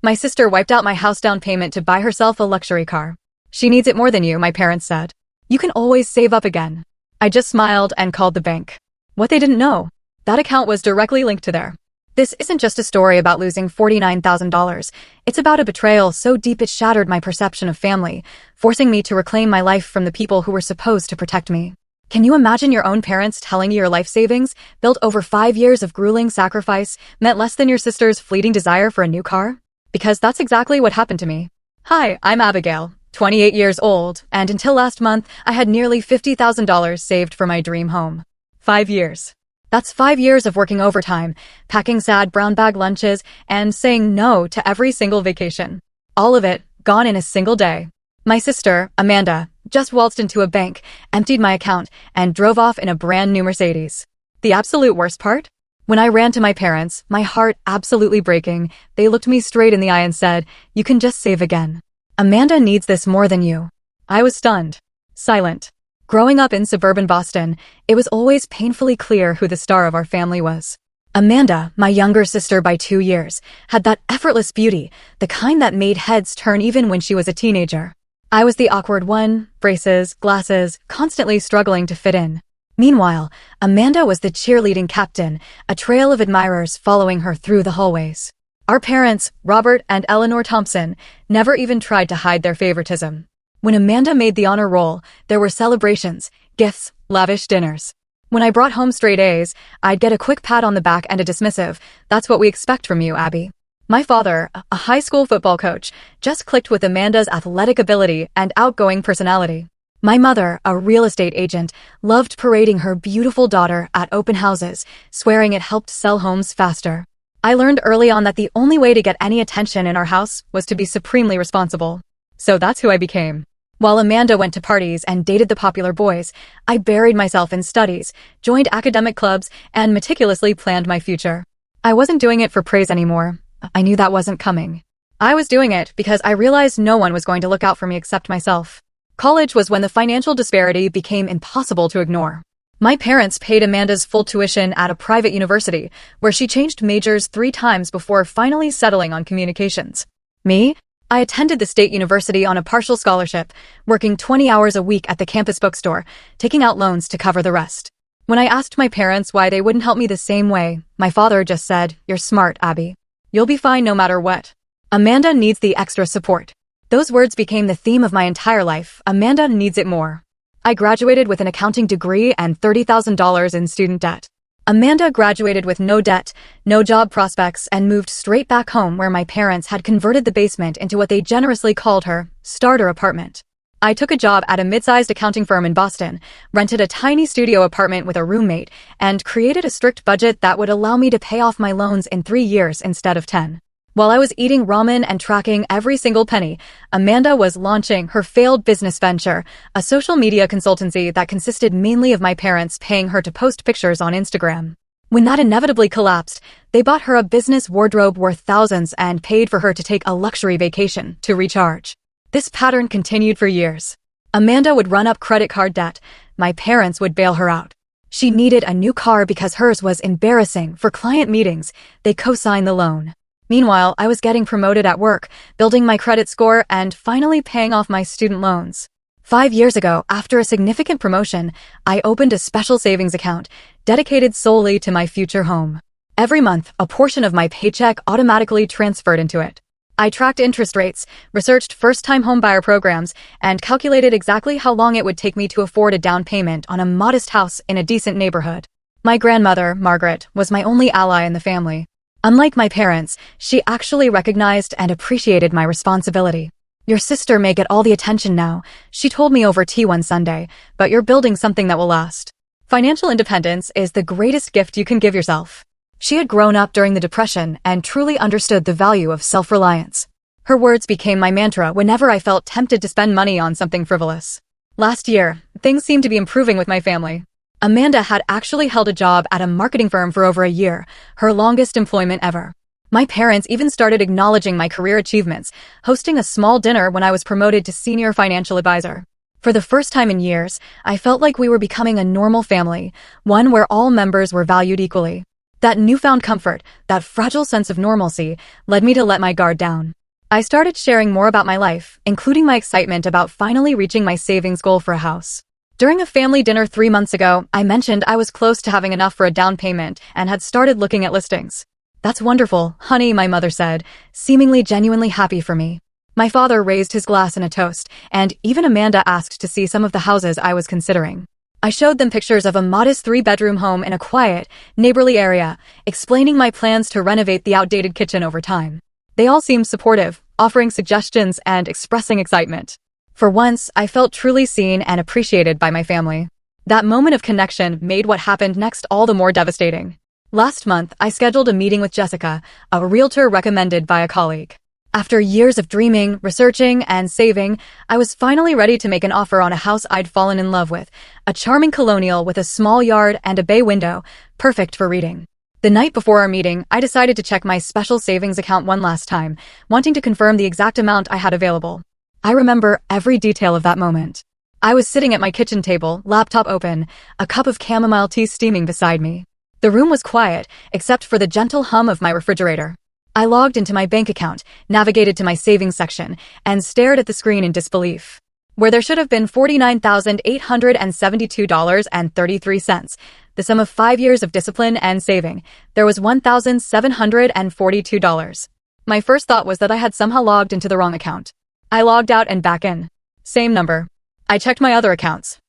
My sister wiped out my house down payment to buy herself a luxury car. She needs it more than you, my parents said. You can always save up again. I just smiled and called the bank. What they didn't know, that account was directly linked to there. This isn't just a story about losing $49,000. It's about a betrayal so deep it shattered my perception of family, forcing me to reclaim my life from the people who were supposed to protect me. Can you imagine your own parents telling you your life savings, built over 5 years of grueling sacrifice, meant less than your sister's fleeting desire for a new car? Because that's exactly what happened to me. Hi, I'm Abigail, 28 years old, and until last month, I had nearly $50,000 saved for my dream home. 5 years. That's 5 years of working overtime, packing sad brown bag lunches, and saying no to every single vacation. All of it gone in a single day. My sister, Amanda, just waltzed into a bank, emptied my account, and drove off in a brand new Mercedes. The absolute worst part? When I ran to my parents, my heart absolutely breaking, they looked me straight in the eye and said, "You can just save again. Amanda needs this more than you." I was stunned. Silent. Growing up in suburban Boston, it was always painfully clear who the star of our family was. Amanda, my younger sister by 2 years, had that effortless beauty, the kind that made heads turn even when she was a teenager. I was the awkward one, braces, glasses, constantly struggling to fit in. Meanwhile, Amanda was the cheerleading captain, a trail of admirers following her through the hallways. Our parents, Robert and Eleanor Thompson, never even tried to hide their favoritism. When Amanda made the honor roll, there were celebrations, gifts, lavish dinners. When I brought home straight A's, I'd get a quick pat on the back and a dismissive, "That's what we expect from you, Abby." My father, a high school football coach, just clicked with Amanda's athletic ability and outgoing personality. My mother, a real estate agent, loved parading her beautiful daughter at open houses, swearing it helped sell homes faster. I learned early on that the only way to get any attention in our house was to be supremely responsible. So that's who I became. While Amanda went to parties and dated the popular boys, I buried myself in studies, joined academic clubs, and meticulously planned my future. I wasn't doing it for praise anymore. I knew that wasn't coming. I was doing it because I realized no one was going to look out for me except myself. College was when the financial disparity became impossible to ignore. My parents paid Amanda's full tuition at a private university, where she changed majors 3 times before finally settling on communications. Me? I attended the state university on a partial scholarship, working 20 hours a week at the campus bookstore, taking out loans to cover the rest. When I asked my parents why they wouldn't help me the same way, my father just said, "You're smart, Abby. You'll be fine no matter what. Amanda needs the extra support." Those words became the theme of my entire life. Amanda needs it more. I graduated with an accounting degree and $30,000 in student debt. Amanda graduated with no debt, no job prospects, and moved straight back home where my parents had converted the basement into what they generously called her starter apartment. I took a job at a mid-sized accounting firm in Boston, rented a tiny studio apartment with a roommate, and created a strict budget that would allow me to pay off my loans in 3 years instead of 10. While I was eating ramen and tracking every single penny, Amanda was launching her failed business venture, a social media consultancy that consisted mainly of my parents paying her to post pictures on Instagram. When that inevitably collapsed, they bought her a business wardrobe worth thousands and paid for her to take a luxury vacation to recharge. This pattern continued for years. Amanda would run up credit card debt. My parents would bail her out. She needed a new car because hers was embarrassing. For client meetings, they co-signed the loan. Meanwhile, I was getting promoted at work, building my credit score, and finally paying off my student loans. 5 years ago, after a significant promotion, I opened a special savings account dedicated solely to my future home. Every month, a portion of my paycheck automatically transferred into it. I tracked interest rates, researched first-time homebuyer programs, and calculated exactly how long it would take me to afford a down payment on a modest house in a decent neighborhood. My grandmother, Margaret, was my only ally in the family. Unlike my parents, she actually recognized and appreciated my responsibility. "Your sister may get all the attention now," she told me over tea one Sunday, "but you're building something that will last." Financial independence is the greatest gift you can give yourself. She had grown up during the Depression and truly understood the value of self-reliance. Her words became my mantra whenever I felt tempted to spend money on something frivolous. Last year, things seemed to be improving with my family. Amanda had actually held a job at a marketing firm for over a year, her longest employment ever. My parents even started acknowledging my career achievements, hosting a small dinner when I was promoted to senior financial advisor. For the first time in years, I felt like we were becoming a normal family, one where all members were valued equally. That newfound comfort, that fragile sense of normalcy, led me to let my guard down. I started sharing more about my life, including my excitement about finally reaching my savings goal for a house. During a family dinner 3 months ago, I mentioned I was close to having enough for a down payment and had started looking at listings. "That's wonderful, honey," my mother said, seemingly genuinely happy for me. My father raised his glass in a toast, and even Amanda asked to see some of the houses I was considering. I showed them pictures of a modest 3-bedroom home in a quiet, neighborly area, explaining my plans to renovate the outdated kitchen over time. They all seemed supportive, offering suggestions and expressing excitement. For once, I felt truly seen and appreciated by my family. That moment of connection made what happened next all the more devastating. Last month, I scheduled a meeting with Jessica, a realtor recommended by a colleague. After years of dreaming, researching, and saving, I was finally ready to make an offer on a house I'd fallen in love with, a charming colonial with a small yard and a bay window, perfect for reading. The night before our meeting, I decided to check my special savings account one last time, wanting to confirm the exact amount I had available. I remember every detail of that moment. I was sitting at my kitchen table, laptop open, a cup of chamomile tea steaming beside me. The room was quiet, except for the gentle hum of my refrigerator. I logged into my bank account, navigated to my savings section, and stared at the screen in disbelief. Where there should have been $49,872.33, the sum of 5 years of discipline and saving, there was $1,742. My first thought was that I had somehow logged into the wrong account. I logged out and back in. Same number. I checked my other accounts,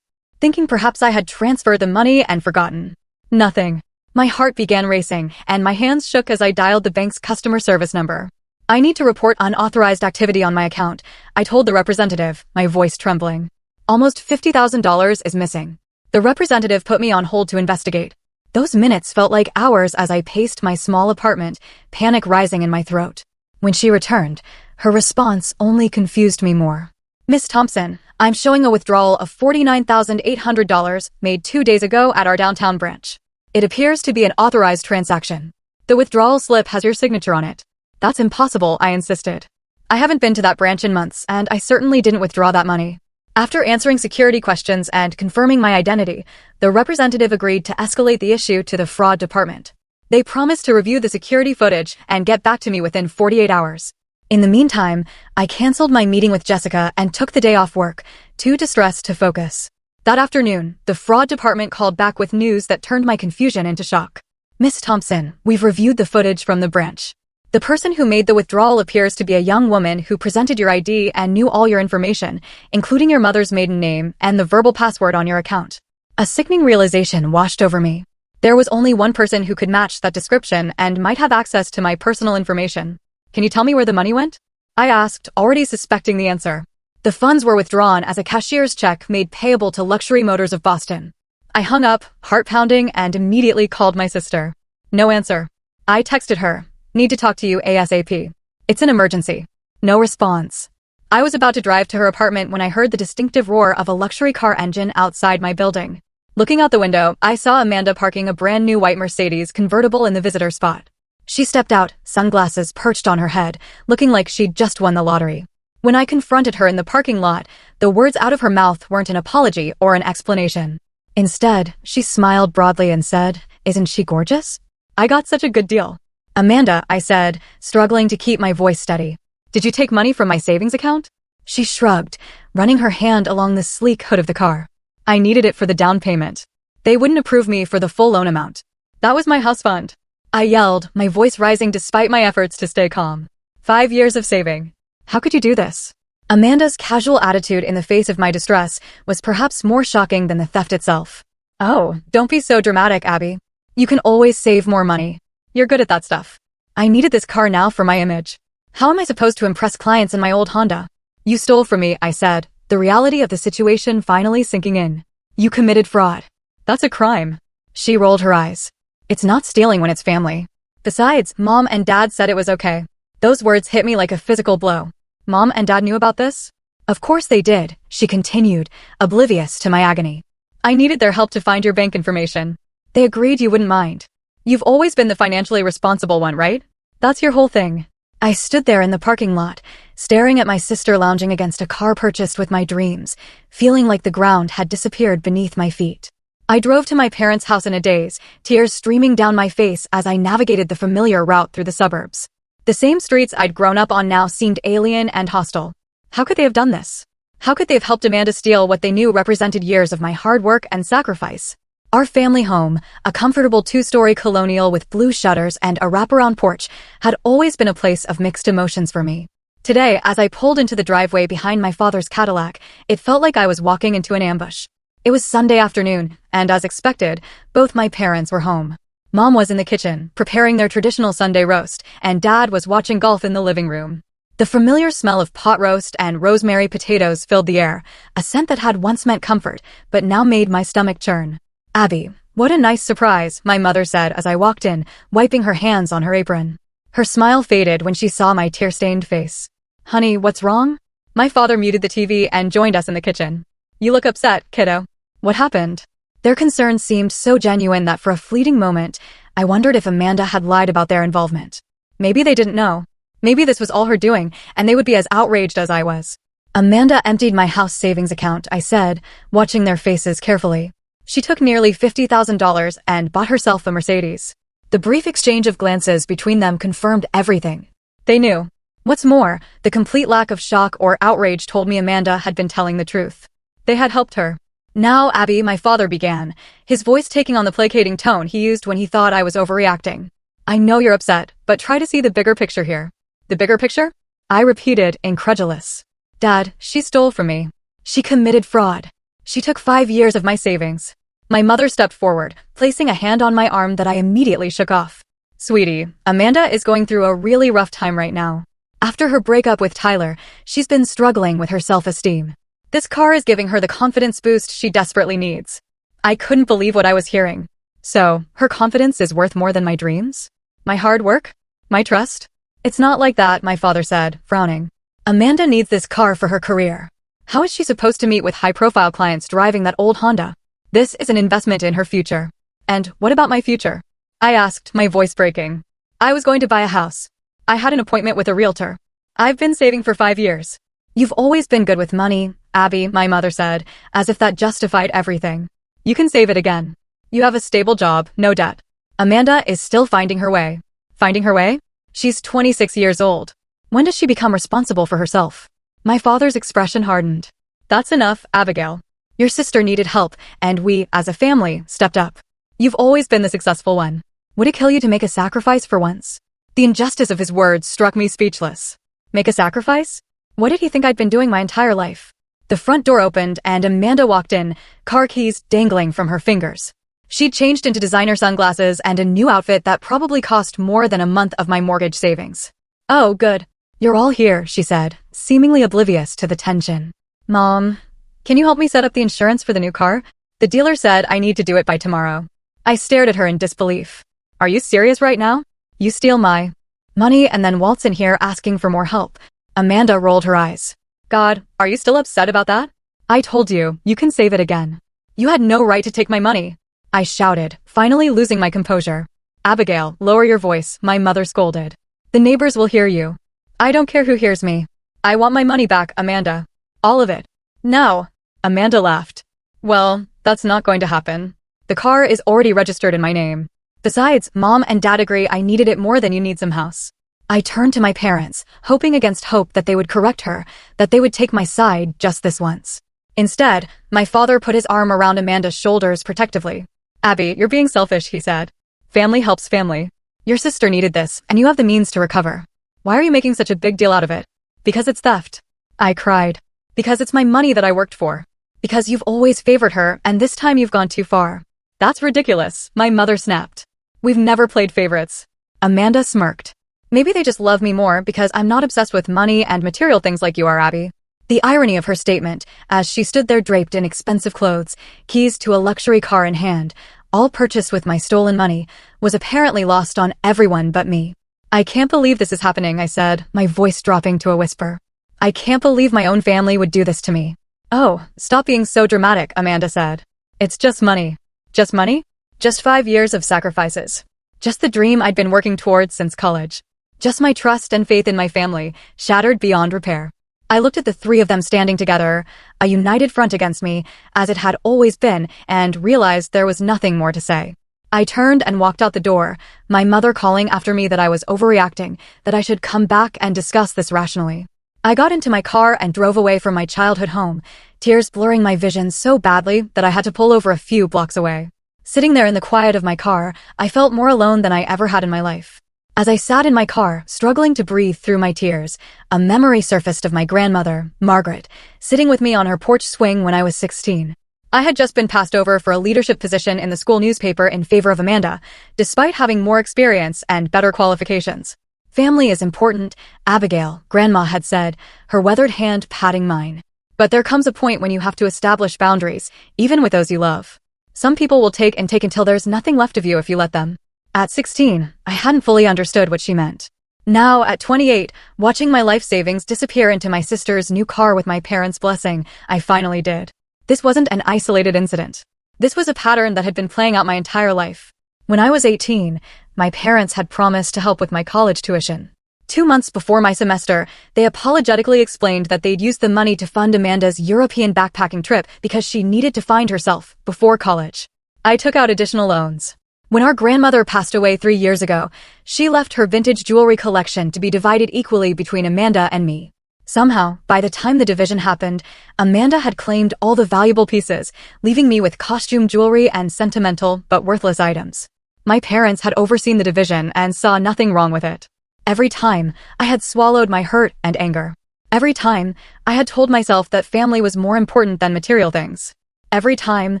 thinking perhaps I had transferred the money and forgotten. Nothing. My heart began racing, and my hands shook as I dialed the bank's customer service number. "I need to report unauthorized activity on my account," I told the representative, my voice trembling. "Almost $50,000 is missing." The representative put me on hold to investigate. Those minutes felt like hours as I paced my small apartment, panic rising in my throat. When she returned, her response only confused me more. "Miss Thompson, I'm showing a withdrawal of $49,800 made 2 days ago at our downtown branch. It appears to be an authorized transaction. The withdrawal slip has your signature on it." "That's impossible," I insisted. "I haven't been to that branch in months, and I certainly didn't withdraw that money." After answering security questions and confirming my identity, the representative agreed to escalate the issue to the fraud department. They promised to review the security footage and get back to me within 48 hours. In the meantime, I canceled my meeting with Jessica and took the day off work, too distressed to focus. That afternoon, the fraud department called back with news that turned my confusion into shock. "Miss Thompson, we've reviewed the footage from the branch. The person who made the withdrawal appears to be a young woman who presented your ID and knew all your information, including your mother's maiden name and the verbal password on your account." A sickening realization washed over me. There was only one person who could match that description and might have access to my personal information. "Can you tell me where the money went?" I asked, already suspecting the answer. "The funds were withdrawn as a cashier's check made payable to Luxury Motors of Boston." I hung up, heart pounding, and immediately called my sister. No answer. I texted her, "Need to talk to you ASAP. It's an emergency." No response. I was about to drive to her apartment when I heard the distinctive roar of a luxury car engine outside my building. Looking out the window, I saw Amanda parking a brand new white Mercedes convertible in the visitor spot. She stepped out, sunglasses perched on her head, looking like she'd just won the lottery. When I confronted her in the parking lot, the words out of her mouth weren't an apology or an explanation. Instead, she smiled broadly and said, "Isn't she gorgeous?" "I got such a good deal." "Amanda," I said, struggling to keep my voice steady. "Did you take money from my savings account?" She shrugged, running her hand along the sleek hood of the car. "I needed it for the down payment. They wouldn't approve me for the full loan amount. That was my house fund." I yelled, my voice rising despite my efforts to stay calm. 5 years of saving. How could you do this? Amanda's casual attitude in the face of my distress was perhaps more shocking than the theft itself. "Oh, don't be so dramatic, Abby. You can always save more money. You're good at that stuff." I needed this car now for my image. How am I supposed to impress clients in my old Honda? "You stole from me," I said, the reality of the situation finally sinking in. "You committed fraud. That's a crime." She rolled her eyes. "It's not stealing when it's family. Besides, Mom and Dad said it was okay." Those words hit me like a physical blow. "Mom and Dad knew about this?" "Of course they did," she continued, oblivious to my agony. "I needed their help to find your bank information. They agreed you wouldn't mind. You've always been the financially responsible one, right? That's your whole thing." I stood there in the parking lot, staring at my sister lounging against a car purchased with my dreams, feeling like the ground had disappeared beneath my feet. I drove to my parents' house in a daze, tears streaming down my face as I navigated the familiar route through the suburbs. The same streets I'd grown up on now seemed alien and hostile. How could they have done this? How could they have helped Amanda steal what they knew represented years of my hard work and sacrifice? Our family home, a comfortable two-story colonial with blue shutters and a wraparound porch, had always been a place of mixed emotions for me. Today, as I pulled into the driveway behind my father's Cadillac, it felt like I was walking into an ambush. It was Sunday afternoon, and as expected, both my parents were home. Mom was in the kitchen, preparing their traditional Sunday roast, and Dad was watching golf in the living room. The familiar smell of pot roast and rosemary potatoes filled the air, a scent that had once meant comfort, but now made my stomach churn. "Abby, what a nice surprise," my mother said as I walked in, wiping her hands on her apron. Her smile faded when she saw my tear-stained face. "Honey, what's wrong?" My father muted the TV and joined us in the kitchen. "You look upset, kiddo. What happened?" Their concern seemed so genuine that for a fleeting moment, I wondered if Amanda had lied about their involvement. Maybe they didn't know. Maybe this was all her doing, and they would be as outraged as I was. "Amanda emptied my house savings account," I said, watching their faces carefully. "She took nearly $50,000 and bought herself a Mercedes." The brief exchange of glances between them confirmed everything. They knew. What's more, the complete lack of shock or outrage told me Amanda had been telling the truth. They had helped her. "Now, Abby," my father began, his voice taking on the placating tone he used when he thought I was overreacting. "I know you're upset, but try to see the bigger picture here." "The bigger picture?" I repeated, incredulous. "Dad, she stole from me. She committed fraud. She took 5 years of my savings." My mother stepped forward, placing a hand on my arm that I immediately shook off. "Sweetie, Amanda is going through a really rough time right now. After her breakup with Tyler, she's been struggling with her self-esteem. This car is giving her the confidence boost she desperately needs." I couldn't believe what I was hearing. So, her confidence is worth more than my dreams? My hard work? My trust? "It's not like that," my father said, frowning. "Amanda needs this car for her career. How is she supposed to meet with high-profile clients driving that old Honda? This is an investment in her future." "And what about my future?" I asked, my voice breaking. "I was going to buy a house. I had an appointment with a realtor. I've been saving for 5 years." "You've always been good with money, Abby," my mother said, as if that justified everything. "You can save it again. You have a stable job, no debt. Amanda is still finding her way." "Finding her way?" "She's 26 years old. When does she become responsible for herself?" My father's expression hardened. "That's enough, Abigail. Your sister needed help, and we, as a family, stepped up. You've always been the successful one. Would it kill you to make a sacrifice for once?" The injustice of his words struck me speechless. Make a sacrifice? What did he think I'd been doing my entire life? The front door opened and Amanda walked in, car keys dangling from her fingers. She'd changed into designer sunglasses and a new outfit that probably cost more than a month of my mortgage savings. "Oh, good. You're all here," she said, seemingly oblivious to the tension. "Mom, can you help me set up the insurance for the new car? The dealer said I need to do it by tomorrow." I stared at her in disbelief. "Are you serious right now? You steal my money and then waltz in here asking for more help." Amanda rolled her eyes. "God, are you still upset about that? I told you, you can save it again. You had no right to take my money." I shouted, finally losing my composure. "Abigail, lower your voice," my mother scolded. "The neighbors will hear you." "I don't care who hears me. I want my money back, Amanda. All of it." "No." Amanda laughed. "Well, that's not going to happen. The car is already registered in my name. Besides, Mom and Dad agree I needed it more than you need some house." I turned to my parents, hoping against hope that they would correct her, that they would take my side just this once. Instead, my father put his arm around Amanda's shoulders protectively. "Abby, you're being selfish," he said. "Family helps family. Your sister needed this, and you have the means to recover. Why are you making such a big deal out of it?" "Because it's theft." I cried. "Because it's my money that I worked for. Because you've always favored her, and this time you've gone too far." "That's ridiculous," my mother snapped. "We've never played favorites." Amanda smirked. "Maybe they just love me more because I'm not obsessed with money and material things like you are, Abby." The irony of her statement, as she stood there draped in expensive clothes, keys to a luxury car in hand, all purchased with my stolen money, was apparently lost on everyone but me. "I can't believe this is happening," I said, my voice dropping to a whisper. "I can't believe my own family would do this to me." "Oh, stop being so dramatic," Amanda said. "It's just money." "Just money?" "Just 5 years of sacrifices. Just the dream I'd been working towards since college. Just my trust and faith in my family, shattered beyond repair. I looked at the three of them standing together, a united front against me, as it had always been, and realized there was nothing more to say. I turned and walked out the door, my mother calling after me that I was overreacting, that I should come back and discuss this rationally. I got into my car and drove away from my childhood home, tears blurring my vision so badly that I had to pull over a few blocks away. Sitting there in the quiet of my car, I felt more alone than I ever had in my life. As I sat in my car, struggling to breathe through my tears, a memory surfaced of my grandmother, Margaret, sitting with me on her porch swing when I was 16. I had just been passed over for a leadership position in the school newspaper in favor of Amanda, despite having more experience and better qualifications. Family is important, Abigail, Grandma had said, her weathered hand patting mine. But there comes a point when you have to establish boundaries, even with those you love. Some people will take until there's nothing left of you if you let them. At 16, I hadn't fully understood what she meant. Now, at 28, watching my life savings disappear into my sister's new car with my parents' blessing, I finally did. This wasn't an isolated incident. This was a pattern that had been playing out my entire life. When I was 18, my parents had promised to help with my college tuition. 2 months before my semester, they apologetically explained that they'd used the money to fund Amanda's European backpacking trip because she needed to find herself before college. I took out additional loans. When our grandmother passed away 3 years ago, she left her vintage jewelry collection to be divided equally between Amanda and me. Somehow, by the time the division happened, Amanda had claimed all the valuable pieces, leaving me with costume jewelry and sentimental but worthless items. My parents had overseen the division and saw nothing wrong with it. Every time, I had swallowed my hurt and anger. Every time, I had told myself that family was more important than material things. Every time,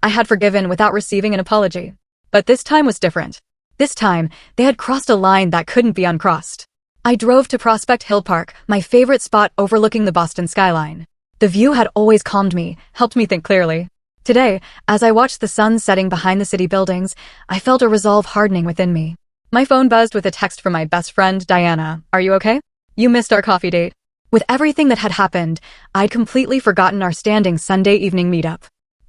I had forgiven without receiving an apology. But this time was different. This time, they had crossed a line that couldn't be uncrossed. I drove to Prospect Hill Park, my favorite spot overlooking the Boston skyline. The view had always calmed me, helped me think clearly. Today, as I watched the sun setting behind the city buildings, I felt a resolve hardening within me. My phone buzzed with a text from my best friend, Diana. Are you okay? You missed our coffee date. With everything that had happened, I'd completely forgotten our standing Sunday evening meetup.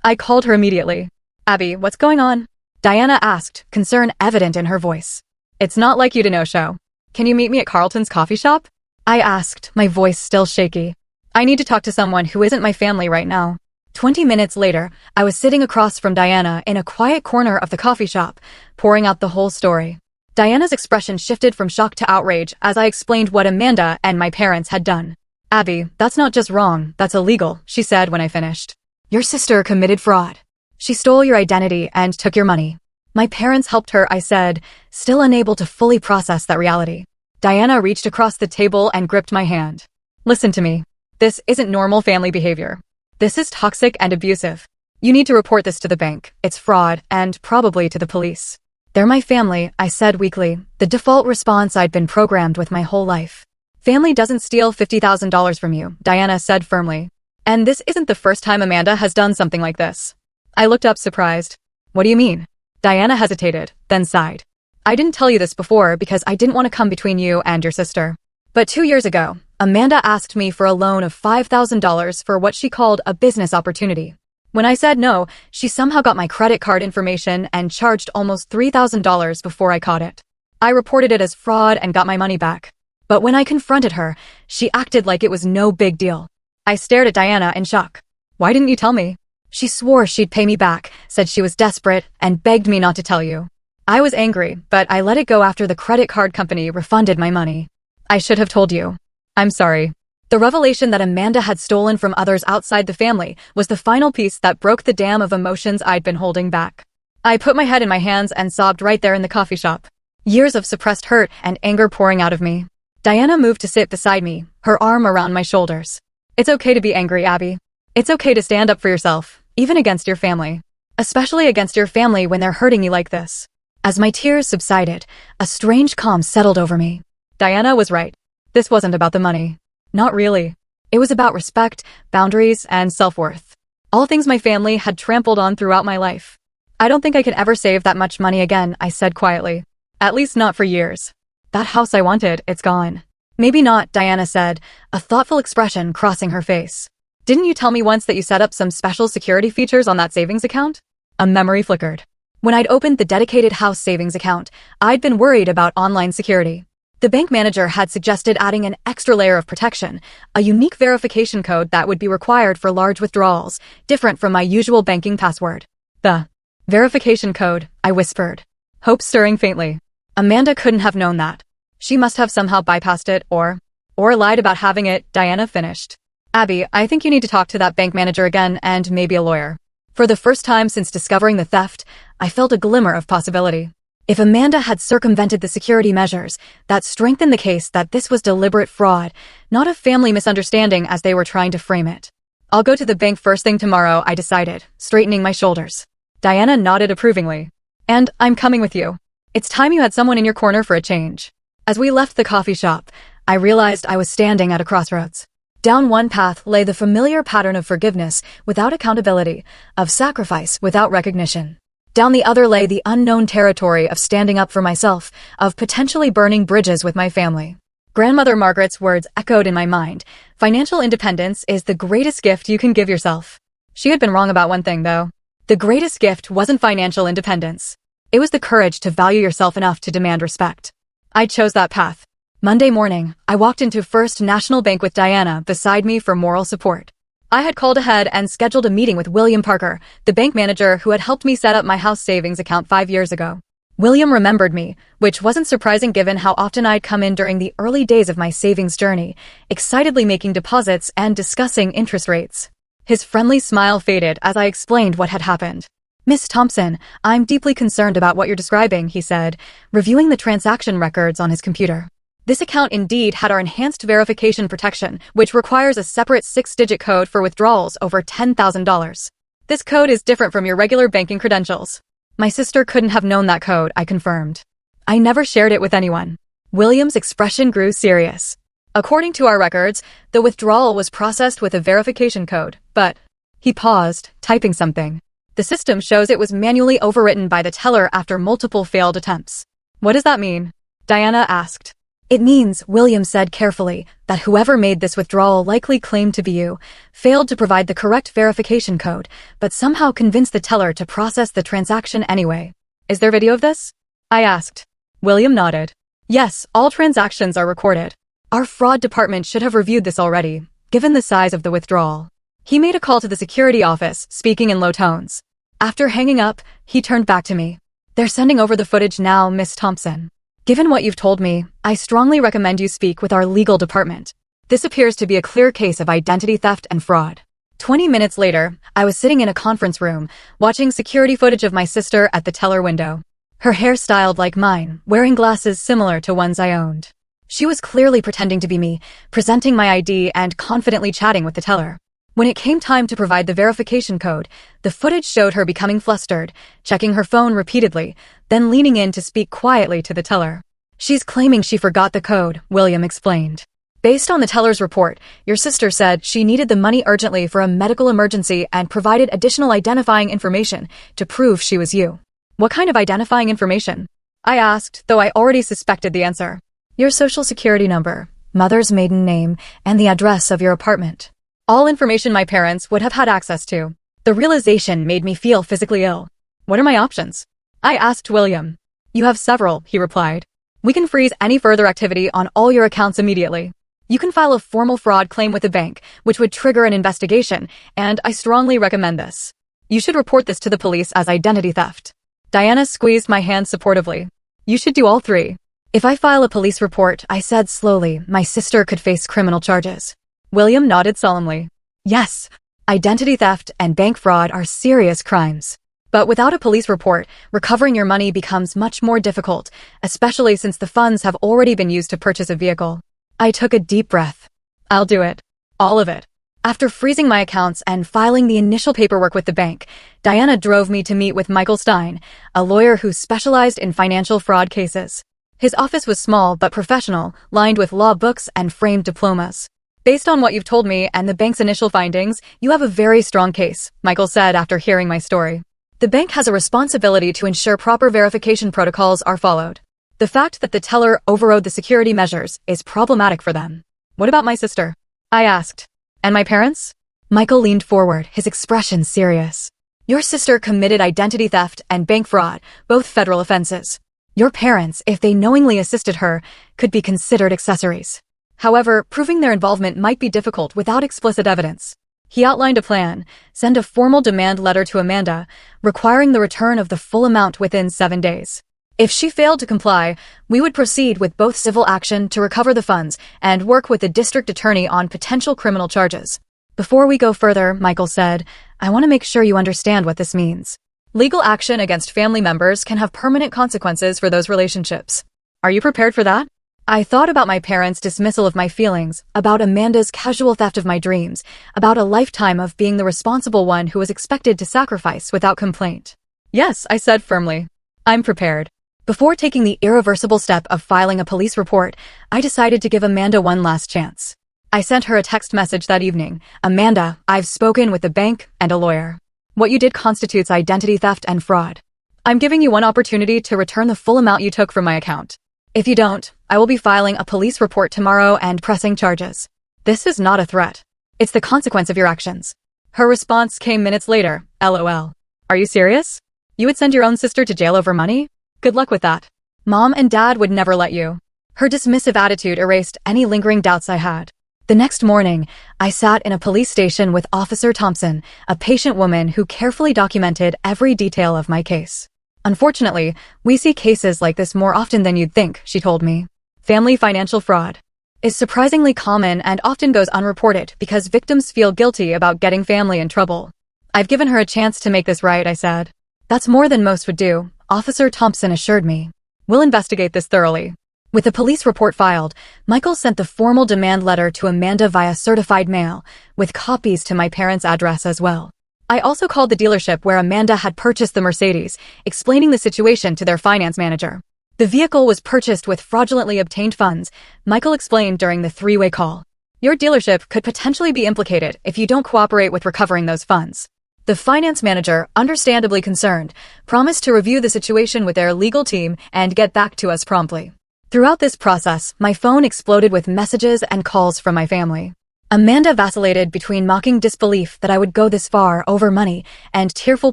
I called her immediately. Abby, what's going on? Diana asked, concern evident in her voice. It's not like you to no-show. Can you meet me at Carlton's coffee shop? I asked, my voice still shaky. I need to talk to someone who isn't my family right now. 20 minutes later, I was sitting across from Diana in a quiet corner of the coffee shop, pouring out the whole story. Diana's expression shifted from shock to outrage as I explained what Amanda and my parents had done. Abby, that's not just wrong, that's illegal, she said when I finished. Your sister committed fraud. She stole your identity and took your money. My parents helped her, I said, still unable to fully process that reality. Diana reached across the table and gripped my hand. Listen to me. This isn't normal family behavior. This is toxic and abusive. You need to report this to the bank. It's fraud, and probably to the police. They're my family, I said weakly, the default response I'd been programmed with my whole life. Family doesn't steal $50,000 from you, Diana said firmly. And this isn't the first time Amanda has done something like this. I looked up surprised. What do you mean? Diana hesitated, then sighed. I didn't tell you this before because I didn't want to come between you and your sister. But 2 years ago, Amanda asked me for a loan of $5,000 for what she called a business opportunity. When I said no, she somehow got my credit card information and charged almost $3,000 before I caught it. I reported it as fraud and got my money back. But when I confronted her, she acted like it was no big deal. I stared at Diana in shock. Why didn't you tell me? She swore she'd pay me back, said she was desperate, and begged me not to tell you. I was angry, but I let it go after the credit card company refunded my money. I should have told you. I'm sorry. The revelation that Amanda had stolen from others outside the family was the final piece that broke the dam of emotions I'd been holding back. I put my head in my hands and sobbed right there in the coffee shop. Years of suppressed hurt and anger pouring out of me. Diana moved to sit beside me, her arm around my shoulders. It's okay to be angry, Abby. It's okay to stand up for yourself, even against your family. Especially against your family when they're hurting you like this. As my tears subsided, a strange calm settled over me. Diana was right. This wasn't about the money. Not really. It was about respect, boundaries, and self-worth. All things my family had trampled on throughout my life. I don't think I can ever save that much money again, I said quietly. At least not for years. That house I wanted, it's gone. Maybe not, Diana said, a thoughtful expression crossing her face. Didn't you tell me once that you set up some special security features on that savings account? A memory flickered. When I'd opened the dedicated house savings account, I'd been worried about online security. The bank manager had suggested adding an extra layer of protection, a unique verification code that would be required for large withdrawals, different from my usual banking password. The verification code, I whispered, hope stirring faintly. Amanda couldn't have known that. She must have somehow bypassed it or lied about having it, Diana finished. Abby, I think you need to talk to that bank manager again and maybe a lawyer. For the first time since discovering the theft, I felt a glimmer of possibility. If Amanda had circumvented the security measures, that strengthened the case that this was deliberate fraud, not a family misunderstanding as they were trying to frame it. I'll go to the bank first thing tomorrow, I decided, straightening my shoulders. Diana nodded approvingly. And I'm coming with you. It's time you had someone in your corner for a change. As we left the coffee shop, I realized I was standing at a crossroads. Down one path lay the familiar pattern of forgiveness without accountability, of sacrifice without recognition. Down the other lay the unknown territory of standing up for myself, of potentially burning bridges with my family. Grandmother Margaret's words echoed in my mind. Financial independence is the greatest gift you can give yourself. She had been wrong about one thing, though. The greatest gift wasn't financial independence. It was the courage to value yourself enough to demand respect. I chose that path. Monday morning, I walked into First National Bank with Diana beside me for moral support. I had called ahead and scheduled a meeting with William Parker, the bank manager who had helped me set up my house savings account 5 years ago. William remembered me, which wasn't surprising given how often I'd come in during the early days of my savings journey, excitedly making deposits and discussing interest rates. His friendly smile faded as I explained what had happened. Miss Thompson, I'm deeply concerned about what you're describing, he said, reviewing the transaction records on his computer. This account indeed had our enhanced verification protection, which requires a separate 6-digit code for withdrawals over $10,000. This code is different from your regular banking credentials. My sister couldn't have known that code, I confirmed. I never shared it with anyone. William's expression grew serious. According to our records, the withdrawal was processed with a verification code, but he paused, typing something. The system shows it was manually overwritten by the teller after multiple failed attempts. What does that mean? Diana asked. It means, William said carefully, that whoever made this withdrawal likely claimed to be you, failed to provide the correct verification code, but somehow convinced the teller to process the transaction anyway. Is there video of this? I asked. William nodded. Yes, all transactions are recorded. Our fraud department should have reviewed this already, given the size of the withdrawal. He made a call to the security office, speaking in low tones. After hanging up, he turned back to me. They're sending over the footage now, Miss Thompson. Given what you've told me, I strongly recommend you speak with our legal department. This appears to be a clear case of identity theft and fraud. 20 minutes later, I was sitting in a conference room, watching security footage of my sister at the teller window. Her hair styled like mine, wearing glasses similar to ones I owned. She was clearly pretending to be me, presenting my ID and confidently chatting with the teller. When it came time to provide the verification code, the footage showed her becoming flustered, checking her phone repeatedly, then leaning in to speak quietly to the teller. She's claiming she forgot the code, William explained. Based on the teller's report, your sister said she needed the money urgently for a medical emergency and provided additional identifying information to prove she was you. What kind of identifying information? I asked, though I already suspected the answer. Your social security number, mother's maiden name, and the address of your apartment. All information my parents would have had access to. The realization made me feel physically ill. What are my options? I asked William. You have several, he replied. We can freeze any further activity on all your accounts immediately. You can file a formal fraud claim with the bank, which would trigger an investigation, and I strongly recommend this. You should report this to the police as identity theft. Diana squeezed my hand supportively. You should do all three. If I file a police report, I said slowly, my sister could face criminal charges. William nodded solemnly. Yes, identity theft and bank fraud are serious crimes. But without a police report, recovering your money becomes much more difficult, especially since the funds have already been used to purchase a vehicle. I took a deep breath. I'll do it. All of it. After freezing my accounts and filing the initial paperwork with the bank, Diana drove me to meet with Michael Stein, a lawyer who specialized in financial fraud cases. His office was small but professional, lined with law books and framed diplomas. Based on what you've told me and the bank's initial findings, you have a very strong case, Michael said after hearing my story. The bank has a responsibility to ensure proper verification protocols are followed. The fact that the teller overrode the security measures is problematic for them. What about my sister? I asked. And my parents? Michael leaned forward, his expression serious. Your sister committed identity theft and bank fraud, both federal offenses. Your parents, if they knowingly assisted her, could be considered accessories. However, proving their involvement might be difficult without explicit evidence. He outlined a plan: send a formal demand letter to Amanda, requiring the return of the full amount within 7 days. If she failed to comply, we would proceed with both civil action to recover the funds and work with the district attorney on potential criminal charges. Before we go further, Michael said, I want to make sure you understand what this means. Legal action against family members can have permanent consequences for those relationships. Are you prepared for that? I thought about my parents' dismissal of my feelings, about Amanda's casual theft of my dreams, about a lifetime of being the responsible one who was expected to sacrifice without complaint. Yes, I said firmly. I'm prepared. Before taking the irreversible step of filing a police report, I decided to give Amanda one last chance. I sent her a text message that evening. Amanda, I've spoken with the bank and a lawyer. What you did constitutes identity theft and fraud. I'm giving you one opportunity to return the full amount you took from my account. If you don't, I will be filing a police report tomorrow and pressing charges. This is not a threat. It's the consequence of your actions. Her response came minutes later. LOL. Are you serious? You would send your own sister to jail over money? Good luck with that. Mom and Dad would never let you. Her dismissive attitude erased any lingering doubts I had. The next morning, I sat in a police station with Officer Thompson, a patient woman who carefully documented every detail of my case. Unfortunately, we see cases like this more often than you'd think, she told me. Family financial fraud is surprisingly common and often goes unreported because victims feel guilty about getting family in trouble. I've given her a chance to make this right, I said. That's more than most would do, Officer Thompson assured me. We'll investigate this thoroughly. With the police report filed, Michael sent the formal demand letter to Amanda via certified mail, with copies to my parents' address as well. I also called the dealership where Amanda had purchased the Mercedes, explaining the situation to their finance manager. The vehicle was purchased with fraudulently obtained funds, Michael explained during the three-way call. Your dealership could potentially be implicated if you don't cooperate with recovering those funds. The finance manager, understandably concerned, promised to review the situation with their legal team and get back to us promptly. Throughout this process, my phone exploded with messages and calls from my family. Amanda vacillated between mocking disbelief that I would go this far over money and tearful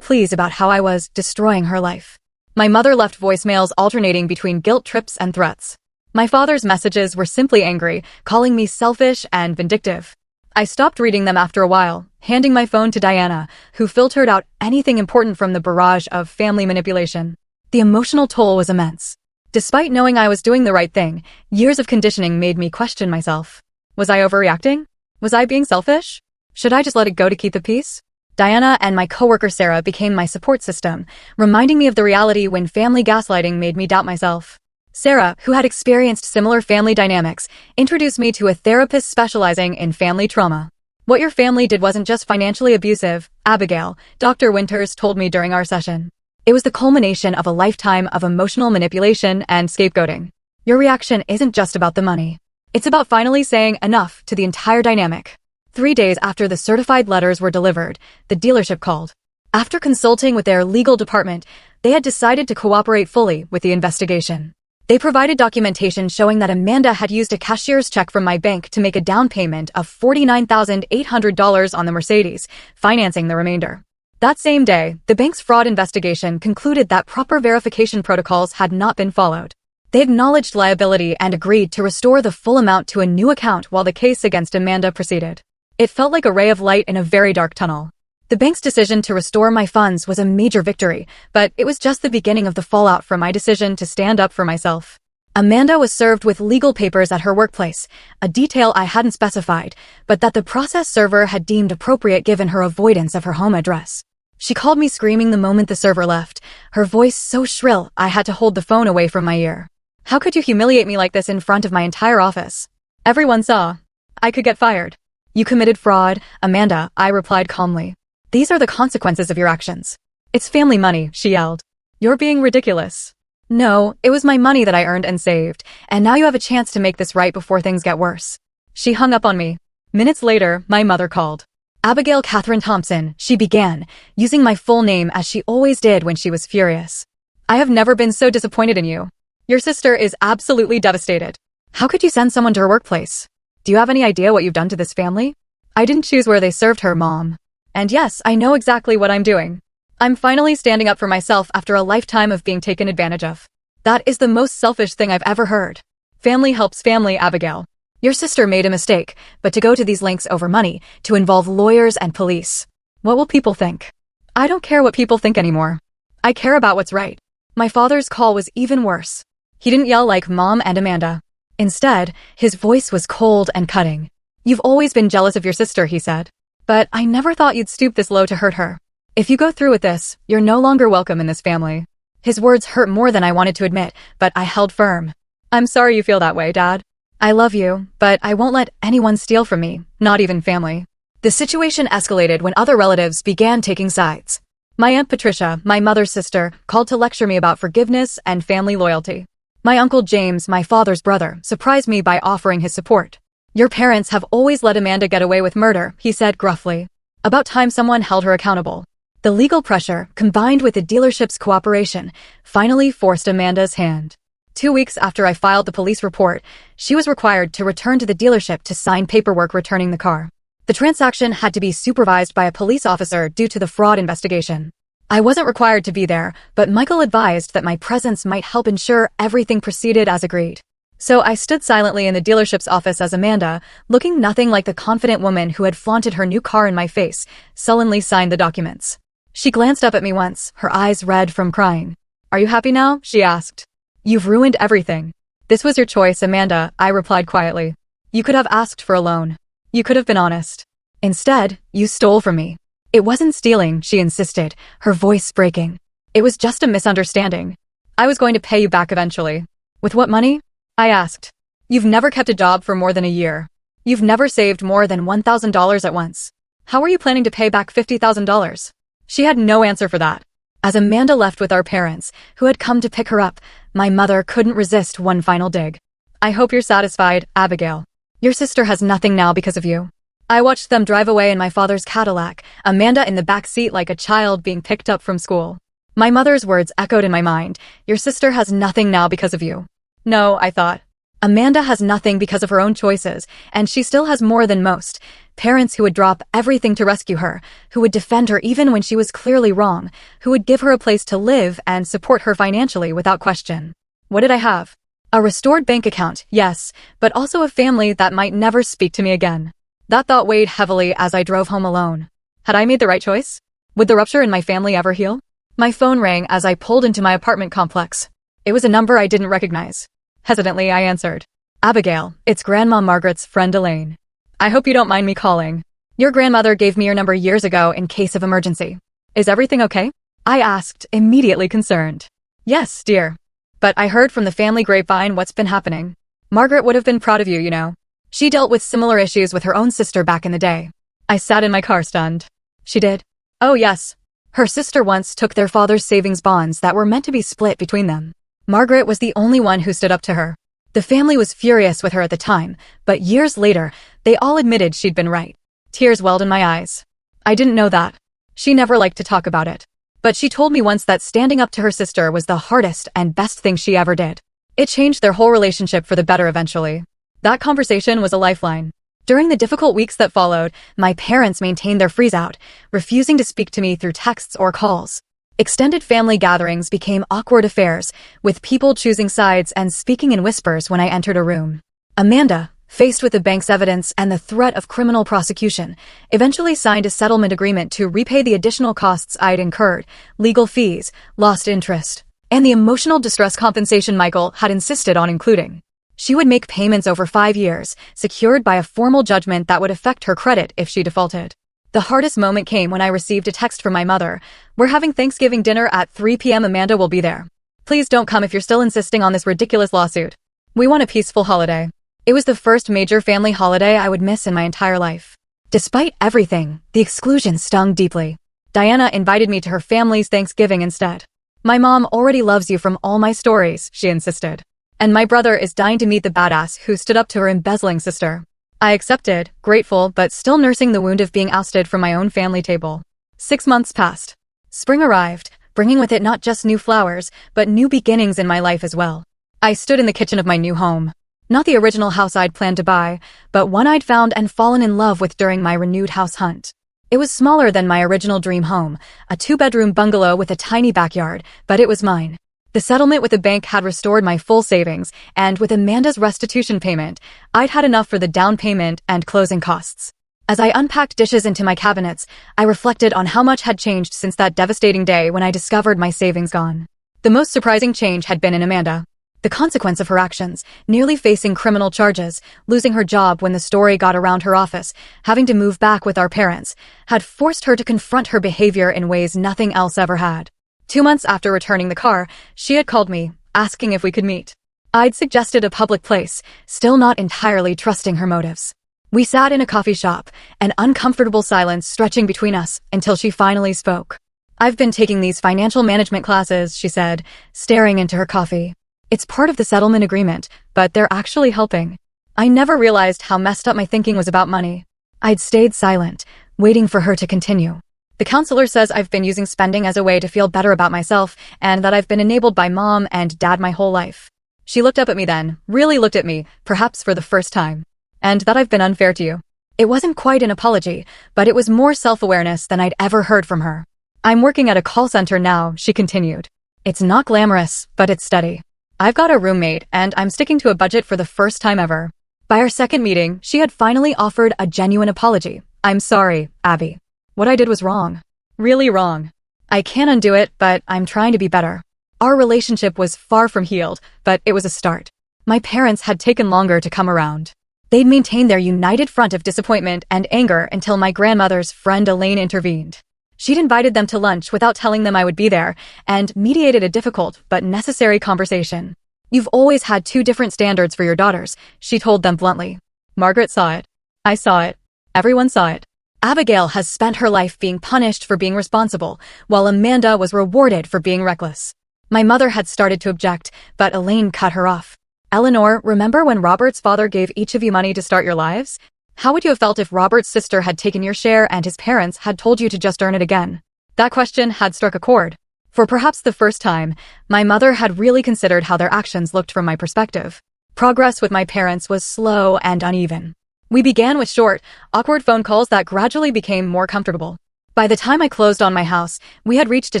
pleas about how I was destroying her life. My mother left voicemails alternating between guilt trips and threats. My father's messages were simply angry, calling me selfish and vindictive. I stopped reading them after a while, handing my phone to Diana, who filtered out anything important from the barrage of family manipulation. The emotional toll was immense. Despite knowing I was doing the right thing, years of conditioning made me question myself. Was I overreacting? Was I being selfish? Should I just let it go to keep the peace? Diana and my coworker Sarah became my support system, reminding me of the reality when family gaslighting made me doubt myself. Sarah, who had experienced similar family dynamics, introduced me to a therapist specializing in family trauma. What your family did wasn't just financially abusive, Abigail, Dr. Winters told me during our session. It was the culmination of a lifetime of emotional manipulation and scapegoating. Your reaction isn't just about the money. It's about finally saying enough to the entire dynamic. 3 days after the certified letters were delivered, the dealership called. After consulting with their legal department, they had decided to cooperate fully with the investigation. They provided documentation showing that Amanda had used a cashier's check from my bank to make a down payment of $49,800 on the Mercedes, financing the remainder. That same day, the bank's fraud investigation concluded that proper verification protocols had not been followed. They acknowledged liability and agreed to restore the full amount to a new account while the case against Amanda proceeded. It felt like a ray of light in a very dark tunnel. The bank's decision to restore my funds was a major victory, but it was just the beginning of the fallout from my decision to stand up for myself. Amanda was served with legal papers at her workplace, a detail I hadn't specified, but that the process server had deemed appropriate given her avoidance of her home address. She called me screaming the moment the server left, her voice so shrill I had to hold the phone away from my ear. How could you humiliate me like this in front of my entire office? Everyone saw. I could get fired. You committed fraud, Amanda, I replied calmly. These are the consequences of your actions. It's family money, she yelled. You're being ridiculous. No, it was my money that I earned and saved, and now you have a chance to make this right before things get worse. She hung up on me. Minutes later, my mother called. Abigail Catherine Thompson, she began, using my full name as she always did when she was furious. I have never been so disappointed in you. Your sister is absolutely devastated. How could you send someone to her workplace? Do you have any idea what you've done to this family? I didn't choose where they served her, Mom. And yes, I know exactly what I'm doing. I'm finally standing up for myself after a lifetime of being taken advantage of. That is the most selfish thing I've ever heard. Family helps family, Abigail. Your sister made a mistake, but to go to these lengths over money, to involve lawyers and police. What will people think? I don't care what people think anymore. I care about what's right. My father's call was even worse. He didn't yell like Mom and Amanda. Instead, his voice was cold and cutting. You've always been jealous of your sister, he said. But I never thought you'd stoop this low to hurt her. If you go through with this, you're no longer welcome in this family. His words hurt more than I wanted to admit, but I held firm. I'm sorry you feel that way, Dad. I love you, but I won't let anyone steal from me, not even family. The situation escalated when other relatives began taking sides. My Aunt Patricia, my mother's sister, called to lecture me about forgiveness and family loyalty. My Uncle James, my father's brother, surprised me by offering his support. Your parents have always let Amanda get away with murder, he said gruffly. About time someone held her accountable. The legal pressure, combined with the dealership's cooperation, finally forced Amanda's hand. 2 weeks after I filed the police report, she was required to return to the dealership to sign paperwork returning the car. The transaction had to be supervised by a police officer due to the fraud investigation. I wasn't required to be there, but Michael advised that my presence might help ensure everything proceeded as agreed. So I stood silently in the dealership's office as Amanda, looking nothing like the confident woman who had flaunted her new car in my face, sullenly signed the documents. She glanced up at me once, her eyes red from crying. Are you happy now? She asked. You've ruined everything. This was your choice, Amanda, I replied quietly. You could have asked for a loan. You could have been honest. Instead, you stole from me. It wasn't stealing, she insisted, her voice breaking. It was just a misunderstanding. I was going to pay you back eventually. With what money? I asked. You've never kept a job for more than a year. You've never saved more than $1,000 at once. How are you planning to pay back $50,000? She had no answer for that. As Amanda left with our parents, who had come to pick her up, my mother couldn't resist one final dig. I hope you're satisfied, Abigail. Your sister has nothing now because of you. I watched them drive away in my father's Cadillac, Amanda in the back seat like a child being picked up from school. My mother's words echoed in my mind. Your sister has nothing now because of you. No, I thought. Amanda has nothing because of her own choices, and she still has more than most. Parents who would drop everything to rescue her, who would defend her even when she was clearly wrong, who would give her a place to live and support her financially without question. What did I have? A restored bank account, yes, but also a family that might never speak to me again. That thought weighed heavily as I drove home alone. Had I made the right choice? Would the rupture in my family ever heal? My phone rang as I pulled into my apartment complex. It was a number I didn't recognize. Hesitantly, I answered. Abigail, it's Grandma Margaret's friend Elaine. I hope you don't mind me calling. Your grandmother gave me your number years ago in case of emergency. Is everything okay? I asked, immediately concerned. Yes, dear. But I heard from the family grapevine what's been happening. Margaret would have been proud of you, you know. She dealt with similar issues with her own sister back in the day. I sat in my car stunned. She did? Oh yes. Her sister once took their father's savings bonds that were meant to be split between them. Margaret was the only one who stood up to her. The family was furious with her at the time, but years later, they all admitted she'd been right. Tears welled in my eyes. I didn't know that. She never liked to talk about it. But she told me once that standing up to her sister was the hardest and best thing she ever did. It changed their whole relationship for the better eventually. That conversation was a lifeline. During the difficult weeks that followed, my parents maintained their freeze-out, refusing to speak to me through texts or calls. Extended family gatherings became awkward affairs, with people choosing sides and speaking in whispers when I entered a room. Amanda, faced with the bank's evidence and the threat of criminal prosecution, eventually signed a settlement agreement to repay the additional costs I'd incurred, legal fees, lost interest, and the emotional distress compensation Michael had insisted on including. She would make payments over 5 years, secured by a formal judgment that would affect her credit if she defaulted. The hardest moment came when I received a text from my mother. We're having Thanksgiving dinner at 3 p.m. Amanda will be there. Please don't come if you're still insisting on this ridiculous lawsuit. We want a peaceful holiday. It was the first major family holiday I would miss in my entire life. Despite everything, the exclusion stung deeply. Diana invited me to her family's Thanksgiving instead. My mom already loves you from all my stories, she insisted. And my brother is dying to meet the badass who stood up to her embezzling sister. I accepted, grateful but still nursing the wound of being ousted from my own family table. 6 months passed. Spring arrived, bringing with it not just new flowers, but new beginnings in my life as well. I stood in the kitchen of my new home. Not the original house I'd planned to buy, but one I'd found and fallen in love with during my renewed house hunt. It was smaller than my original dream home, a 2-bedroom bungalow with a tiny backyard, but it was mine. The settlement with the bank had restored my full savings, and with Amanda's restitution payment, I'd had enough for the down payment and closing costs. As I unpacked dishes into my cabinets, I reflected on how much had changed since that devastating day when I discovered my savings gone. The most surprising change had been in Amanda. The consequence of her actions, nearly facing criminal charges, losing her job when the story got around her office, having to move back with our parents, had forced her to confront her behavior in ways nothing else ever had. 2 months after returning the car, she had called me, asking if we could meet. I'd suggested a public place, still not entirely trusting her motives. We sat in a coffee shop, an uncomfortable silence stretching between us until she finally spoke. "I've been taking these financial management classes," she said, staring into her coffee. "It's part of the settlement agreement, but they're actually helping." I never realized how messed up my thinking was about money. I'd stayed silent, waiting for her to continue. "The counselor says I've been using spending as a way to feel better about myself and that I've been enabled by mom and dad my whole life." She looked up at me then, really looked at me, perhaps for the first time. "And that I've been unfair to you." It wasn't quite an apology, but it was more self-awareness than I'd ever heard from her. "I'm working at a call center now," she continued. "It's not glamorous, but it's steady. I've got a roommate, and I'm sticking to a budget for the first time ever." By our second meeting, she had finally offered a genuine apology. "I'm sorry, Abby. What I did was wrong. Really wrong. I can't undo it, but I'm trying to be better." Our relationship was far from healed, but it was a start. My parents had taken longer to come around. They'd maintained their united front of disappointment and anger until my grandmother's friend Elaine intervened. She'd invited them to lunch without telling them I would be there, and mediated a difficult but necessary conversation. "You've always had two different standards for your daughters," she told them bluntly. Margaret saw it. I saw it. Everyone saw it. Abigail has spent her life being punished for being responsible, while Amanda was rewarded for being reckless. My mother had started to object, but Elaine cut her off. "Eleanor, remember when Robert's father gave each of you money to start your lives? How would you have felt if Robert's sister had taken your share and his parents had told you to just earn it again?" That question had struck a chord. For perhaps the first time, my mother had really considered how their actions looked from my perspective. Progress with my parents was slow and uneven. We began with short, awkward phone calls that gradually became more comfortable. By the time I closed on my house, we had reached a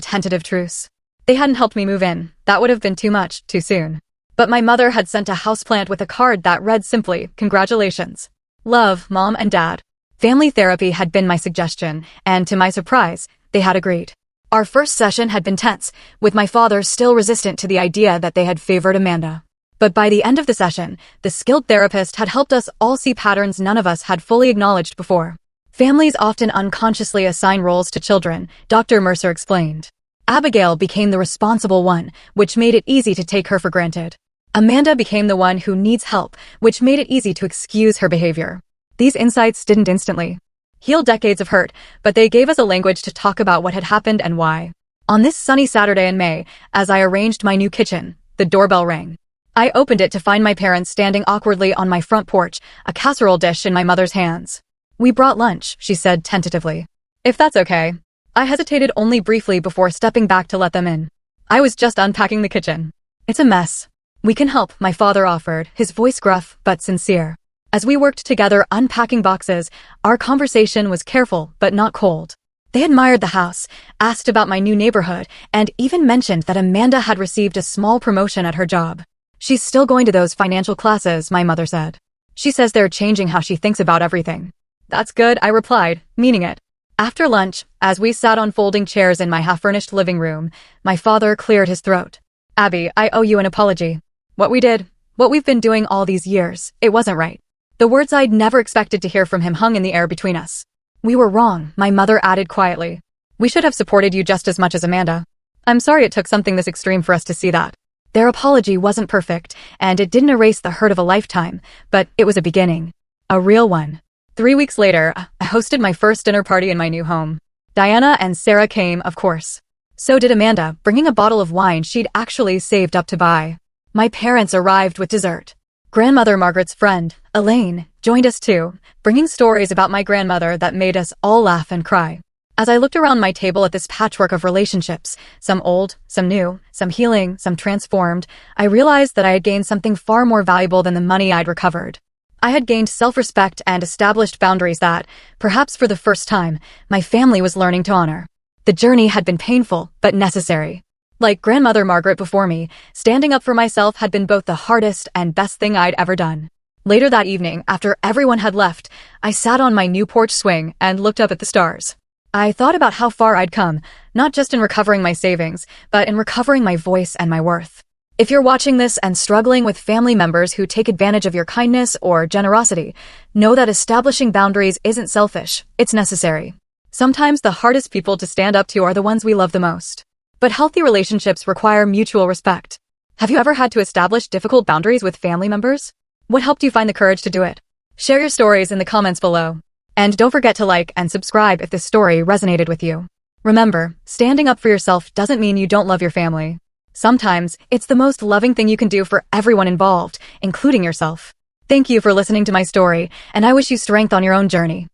tentative truce. They hadn't helped me move in. That would have been too much, too soon. But my mother had sent a houseplant with a card that read simply, "Congratulations. Love, Mom and Dad." Family therapy had been my suggestion, and to my surprise, they had agreed. Our first session had been tense, with my father still resistant to the idea that they had favored Amanda. But by the end of the session, the skilled therapist had helped us all see patterns none of us had fully acknowledged before. Families often unconsciously assign roles to children, Dr. Mercer explained. Abigail became the responsible one, which made it easy to take her for granted. Amanda became the one who needs help, which made it easy to excuse her behavior. These insights didn't instantly heal decades of hurt, but they gave us a language to talk about what had happened and why. On this sunny Saturday in May, as I arranged my new kitchen, the doorbell rang. I opened it to find my parents standing awkwardly on my front porch, a casserole dish in my mother's hands. "We brought lunch," she said tentatively. "If that's okay." I hesitated only briefly before stepping back to let them in. I was just unpacking the kitchen. "It's a mess." "We can help," my father offered, his voice gruff but sincere. As we worked together unpacking boxes, our conversation was careful but not cold. They admired the house, asked about my new neighborhood, and even mentioned that Amanda had received a small promotion at her job. "She's still going to those financial classes," my mother said. "She says they're changing how she thinks about everything." "That's good," I replied, meaning it. After lunch, as we sat on folding chairs in my half-furnished living room, my father cleared his throat. "Abby, I owe you an apology. What we did, what we've been doing all these years, it wasn't right." The words I'd never expected to hear from him hung in the air between us. "We were wrong," my mother added quietly. "We should have supported you just as much as Amanda. I'm sorry it took something this extreme for us to see that." Their apology wasn't perfect, and it didn't erase the hurt of a lifetime, but it was a beginning. A real one. 3 weeks later, I hosted my first dinner party in my new home. Diana and Sarah came, of course. So did Amanda, bringing a bottle of wine she'd actually saved up to buy. My parents arrived with dessert. Grandmother Margaret's friend, Elaine, joined us too, bringing stories about my grandmother that made us all laugh and cry. As I looked around my table at this patchwork of relationships, some old, some new, some healing, some transformed, I realized that I had gained something far more valuable than the money I'd recovered. I had gained self-respect and established boundaries that, perhaps for the first time, my family was learning to honor. The journey had been painful, but necessary. Like grandmother Margaret before me, standing up for myself had been both the hardest and best thing I'd ever done. Later that evening, after everyone had left, I sat on my new porch swing and looked up at the stars. I thought about how far I'd come, not just in recovering my savings, but in recovering my voice and my worth. If you're watching this and struggling with family members who take advantage of your kindness or generosity, know that establishing boundaries isn't selfish, it's necessary. Sometimes the hardest people to stand up to are the ones we love the most. But healthy relationships require mutual respect. Have you ever had to establish difficult boundaries with family members? What helped you find the courage to do it? Share your stories in the comments below. And don't forget to like and subscribe if this story resonated with you. Remember, standing up for yourself doesn't mean you don't love your family. Sometimes, it's the most loving thing you can do for everyone involved, including yourself. Thank you for listening to my story, and I wish you strength on your own journey.